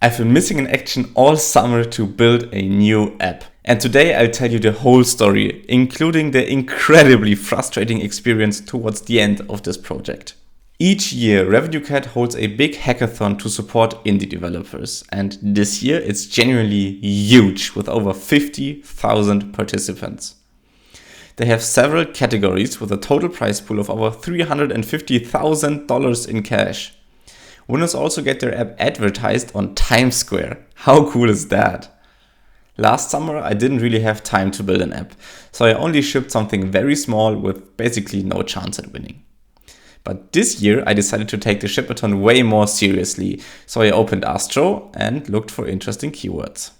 I've been missing in action all summer to build a new app. And today I'll tell you the whole story, including the incredibly frustrating experience towards the end of this project. Each year, RevenueCat holds a big hackathon to support indie developers. And this year it's genuinely huge with over 50,000 participants. They have several categories with a total prize pool of over $350,000 in cash. Winners also get their app advertised on Times Square. How cool is that? Last summer, I didn't really have time to build an app, so I only shipped something very small with basically no chance at winning. But this year, I decided to take the Shipaton way more seriously, so I opened Astro and looked for interesting keywords.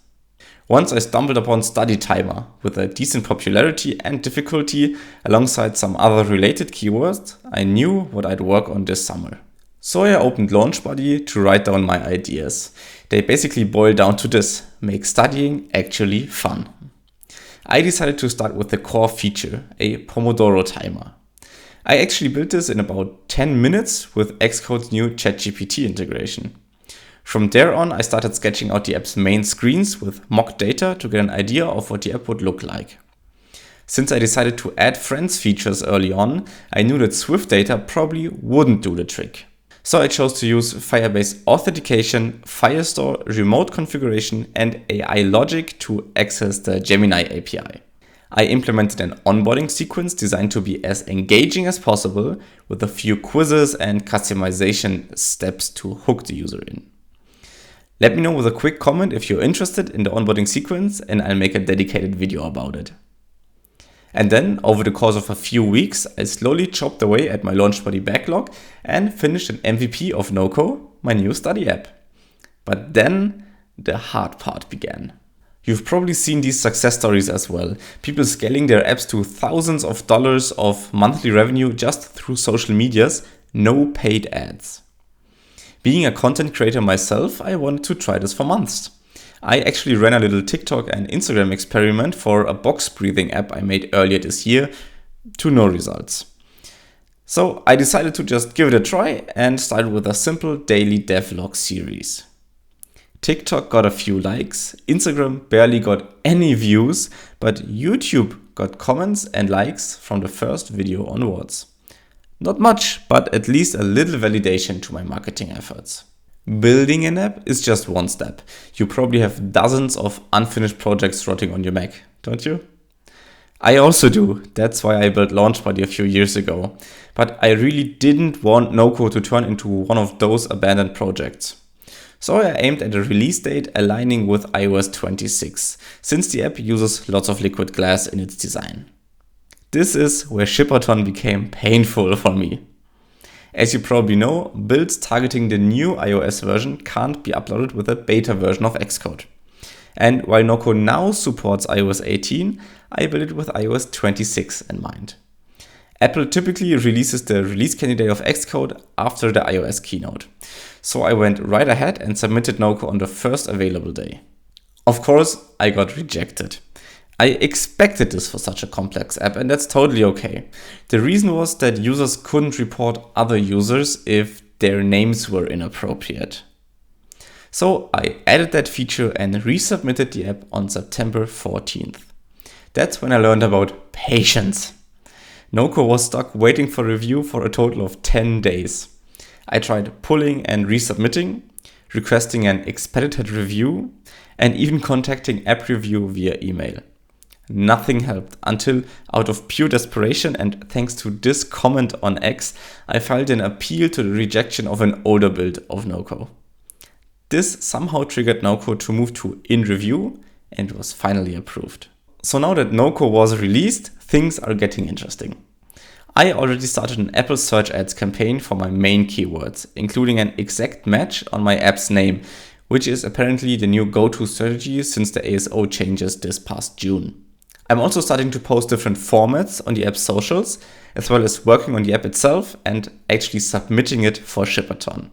Once I stumbled upon Study Timer with a decent popularity and difficulty alongside some other related keywords, I knew what I'd work on this summer. So I opened LaunchBuddy to write down my ideas. They basically boil down to this: make studying actually fun. I decided to start with the core feature, a Pomodoro timer. I actually built this in about 10 minutes with Xcode's new ChatGPT integration. From there on, I started sketching out the app's main screens with mock data to get an idea of what the app would look like. Since I decided to add friends features early on, I knew that Swift data probably wouldn't do the trick. So I chose to use Firebase authentication, Firestore, remote configuration, and AI logic to access the Gemini API. I implemented an onboarding sequence designed to be as engaging as possible with a few quizzes and customization steps to hook the user in. Let me know with a quick comment if you're interested in the onboarding sequence and I'll make a dedicated video about it. And then, over the course of a few weeks, I slowly chopped away at my LaunchBuddy backlog and finished an MVP of Noco, my new study app. But then, the hard part began. You've probably seen these success stories as well. People scaling their apps to thousands of dollars of monthly revenue just through social medias, no paid ads. Being a content creator myself, I wanted to try this for months. I actually ran a little TikTok and Instagram experiment for a box breathing app I made earlier this year, to no results. So I decided to just give it a try and started with a simple daily devlog series. TikTok got a few likes, Instagram barely got any views, but YouTube got comments and likes from the first video onwards. Not much, but at least a little validation to my marketing efforts. Building an app is just one step. You probably have dozens of unfinished projects rotting on your Mac, don't you? I also do. That's why I built LaunchBuddy a few years ago. But I really didn't want Noco to turn into one of those abandoned projects. So I aimed at a release date aligning with iOS 26, since the app uses lots of liquid glass in its design. This is where Shipaton became painful for me. As you probably know, builds targeting the new iOS version can't be uploaded with a beta version of Xcode. And while Noco now supports iOS 18, I built it with iOS 26 in mind. Apple typically releases the release candidate of Xcode after the iOS keynote. So I went right ahead and submitted Noco on the first available day. Of course, I got rejected. I expected this for such a complex app, and that's totally okay. The reason was that users couldn't report other users if their names were inappropriate. So I added that feature and resubmitted the app on September 14th. That's when I learned about patience. Noco was stuck waiting for review for a total of 10 days. I tried pulling and resubmitting, requesting an expedited review, and even contacting app review via email. Nothing helped until, out of pure desperation and thanks to this comment on X, I filed an appeal to the rejection of an older build of Noco. This somehow triggered Noco to move to in review and was finally approved. So now that Noco was released, things are getting interesting. I already started an Apple search ads campaign for my main keywords, including an exact match on my app's name, which is apparently the new go-to strategy since the ASO changes this past June. I'm also starting to post different formats on the app's socials, as well as working on the app itself and actually submitting it for Shipaton.